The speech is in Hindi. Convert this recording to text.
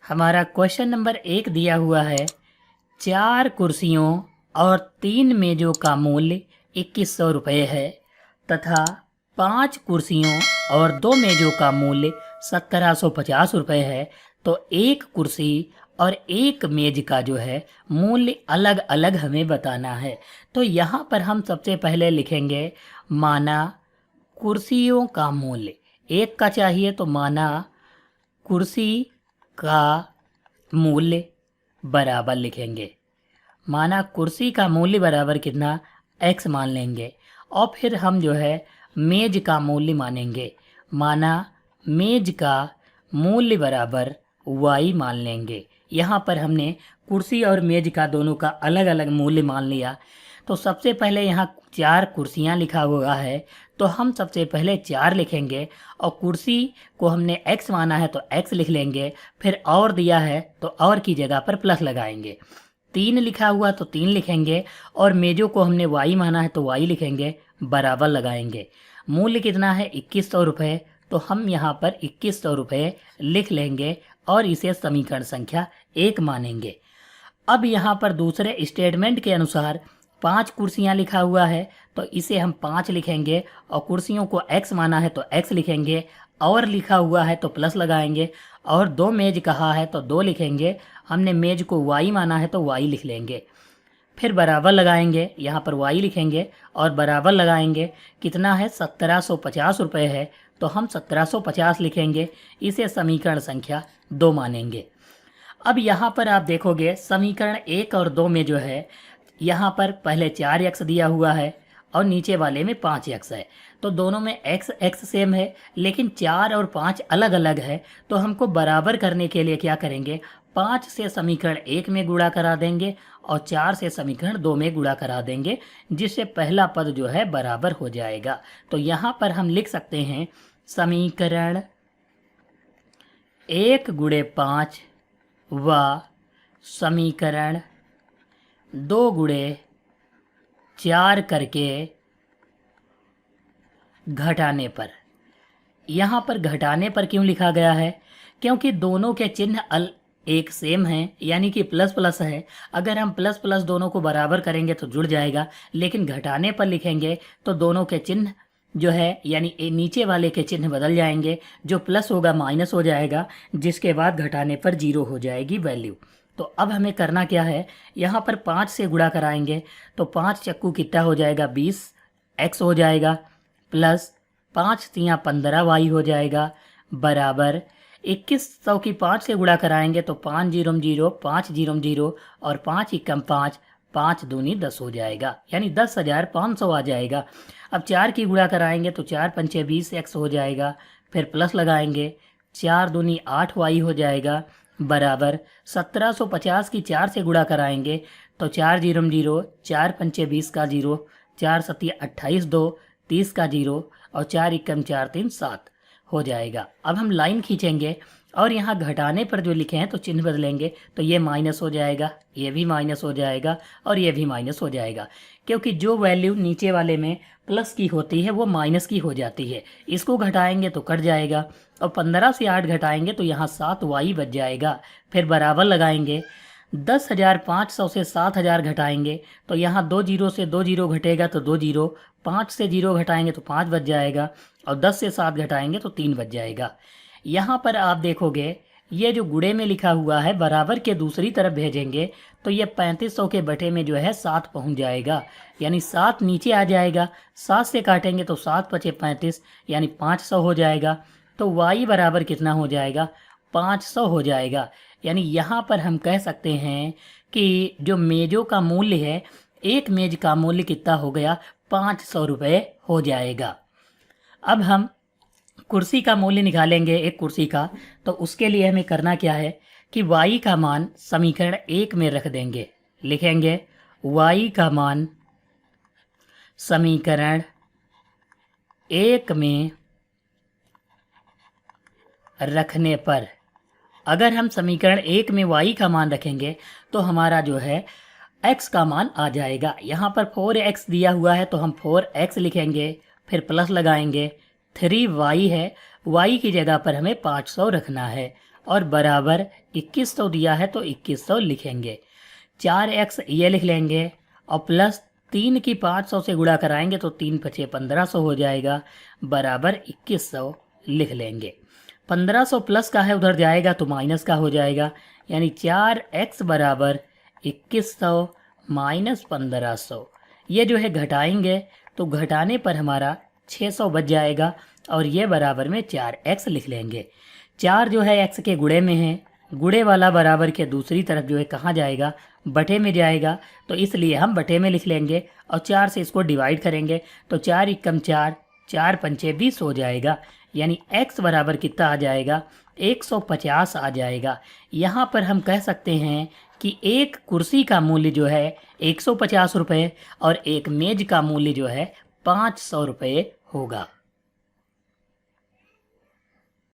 हमारा क्वेश्चन नंबर 1 दिया हुआ है, 4 कुर्सियों और 3 मेज़ों का मूल्य 2100 रुपये है तथा 5 कुर्सियों और 2 मेज़ों का मूल्य 1750 रुपये है। तो एक कुर्सी और एक मेज़ का जो है मूल्य अलग अलग हमें बताना है। तो यहाँ पर हम सबसे पहले लिखेंगे माना कुर्सियों का मूल्य। एक का चाहिए तो माना कुर्सी का मूल्य बराबर लिखेंगे। माना कुर्सी का मूल्य बराबर कितना, x मान लेंगे। और फिर हम जो है मेज का मूल्य मानेंगे। माना मेज का मूल्य बराबर y मान लेंगे। यहाँ पर हमने कुर्सी और मेज का दोनों का अलग अलग मूल्य मान लिया। तो सबसे पहले यहाँ 4 कुर्सियाँ लिखा हुआ है, तो हम सबसे पहले 4 लिखेंगे और कुर्सी को हमने x माना है तो x लिख लेंगे। फिर और दिया है तो और की जगह पर प्लस लगाएंगे। 3 लिखा हुआ तो 3 लिखेंगे और मेजों को हमने y माना है तो y लिखेंगे, बराबर लगाएंगे। मूल्य कितना है 2100 रुपये, तो हम यहाँ पर 2100 रुपये लिख लेंगे और इसे समीकरण संख्या 1 मानेंगे। अब यहाँ पर दूसरे स्टेटमेंट के अनुसार 5 कुर्सियाँ लिखा हुआ है तो इसे हम 5 लिखेंगे और कुर्सियों को x माना है तो x लिखेंगे, और लिखा हुआ है तो प्लस लगाएंगे, और 2 मेज कहा है तो 2 लिखेंगे। हमने मेज को y माना है तो y लिख लेंगे। फिर बराबर लगाएंगे, यहाँ पर y लिखेंगे और बराबर लगाएंगे। कितना है 1750 रुपये है तो हम 1750 लिखेंगे। इसे समीकरण संख्या 2 मानेंगे। अब यहाँ पर आप देखोगे समीकरण 1 और 2 में जो है यहाँ पर पहले 4x दिया हुआ है और नीचे वाले में 5x है। तो दोनों में x सेम है, लेकिन 4 और 5 अलग अलग है। तो हमको बराबर करने के लिए क्या करेंगे, 5 से समीकरण 1 में गुणा करा देंगे और 4 से समीकरण 2 में गुणा करा देंगे, जिससे पहला पद जो है बराबर हो जाएगा। तो यहाँ पर हम लिख सकते हैं समीकरण 1 गुणे 5 व समीकरण 2 गुणे 4 करके घटाने पर। यहाँ पर घटाने पर क्यों लिखा गया है, क्योंकि दोनों के चिन्ह एक सेम हैं, यानी कि प्लस प्लस है। अगर हम प्लस प्लस दोनों को बराबर करेंगे तो जुड़ जाएगा, लेकिन घटाने पर लिखेंगे तो दोनों के चिन्ह जो है यानी नीचे वाले के चिन्ह बदल जाएंगे। जो प्लस होगा माइनस हो जाएगा, जिसके बाद घटाने पर 0 हो जाएगी वैल्यू। तो अब हमें करना क्या है, यहाँ पर 5 से गुणा कराएंगे तो 5 चक्कू कितना हो जाएगा 20 x हो जाएगा, प्लस 5 तियाँ 15 y हो जाएगा, बराबर 2100 की 5 से गुणा कराएंगे तो 5 जीरो 0 5 जीरो 0 और 5 एकम 5 5 दूनी 10 हो जाएगा, यानी 10,500 आ जाएगा। अब 4 की गुणा कराएंगे तो 4 पंचे 20 x हो जाएगा, फिर प्लस लगाएंगे 4 दूनी 8 y हो जाएगा, बराबर 1750 की 4 से गुणा कराएंगे तो 4 जीरो 0 4 पंचे 20 का 0, 4 सत्ती 28 2 30 का 0 और 4 एकम 4 3 7 हो जाएगा। अब हम लाइन खींचेंगे और यहाँ घटाने पर जो लिखे हैं तो चिन्ह बदलेंगे, तो ये माइनस हो जाएगा, ये भी माइनस हो जाएगा और ये भी माइनस हो जाएगा, क्योंकि जो वैल्यू नीचे वाले में प्लस की होती है वो माइनस की हो जाती है। इसको घटाएंगे तो कट जाएगा और 15 से 8 घटाएंगे तो यहाँ 7 y बच जाएगा। फिर बराबर लगाएंगे, 10,500 से 7,000 घटाएंगे तो यहाँ 2 जीरो से 2 जीरो घटेगा तो 2 जीरो, 5 से 0 घटाएंगे तो 5 बच जाएगा और 10 से 7 घटाएंगे तो 3 बच जाएगा। यहाँ पर आप देखोगे ये जो गुणे में लिखा हुआ है बराबर के दूसरी तरफ भेजेंगे तो ये 3500 के बटे में जो है 7 पहुँच जाएगा, यानी 7 नीचे आ जाएगा। 7 से काटेंगे तो 7 पचे 35 यानी 500 हो जाएगा। तो y बराबर कितना हो जाएगा, 500 हो जाएगा। यानी यहाँ पर हम कह सकते हैं कि जो मेज़ों का मूल्य है, एक मेज का मूल्य कितना हो गया, 500 रुपये हो जाएगा। अब हम कुर्सी का मूल्य निकालेंगे एक कुर्सी का, तो उसके लिए हमें करना क्या है कि y का मान समीकरण 1 में रख देंगे। लिखेंगे y का मान समीकरण 1 में रखने पर, अगर हम समीकरण 1 में y का मान रखेंगे तो हमारा जो है x का मान आ जाएगा। यहाँ पर 4x दिया हुआ है तो हम 4x लिखेंगे, फिर प्लस लगाएंगे। 3y है, y की जगह पर हमें 500 रखना है। और बराबर 2100 दिया है तो 2100 लिखेंगे। 4x ये लिख लेंगे और प्लस 3 की 500 से गुणा कराएंगे तो 3 पचे 1500 हो जाएगा, बराबर 2100 लिख लेंगे। 1500 प्लस का है उधर जाएगा तो माइनस का हो जाएगा, यानी 4x बराबर 2100 माइनस 1500। ये जो है घटाएंगे तो घटाने पर हमारा 600 बच जाएगा और ये बराबर में 4x लिख लेंगे। 4 जो है x के गुणे में है, गुणे वाला बराबर के दूसरी तरफ जो है कहाँ जाएगा, बटे में जाएगा, तो इसलिए हम बटे में लिख लेंगे और 4 से इसको डिवाइड करेंगे तो 4 एकम 4, 4 पंचे 20 हो जाएगा, यानी x बराबर कितना आ जाएगा, 150 आ जाएगा। यहाँ पर हम कह सकते हैं कि एक कुर्सी का मूल्य जो है 150 रुपये और एक मेज का मूल्य जो है 500 रुपये होगा।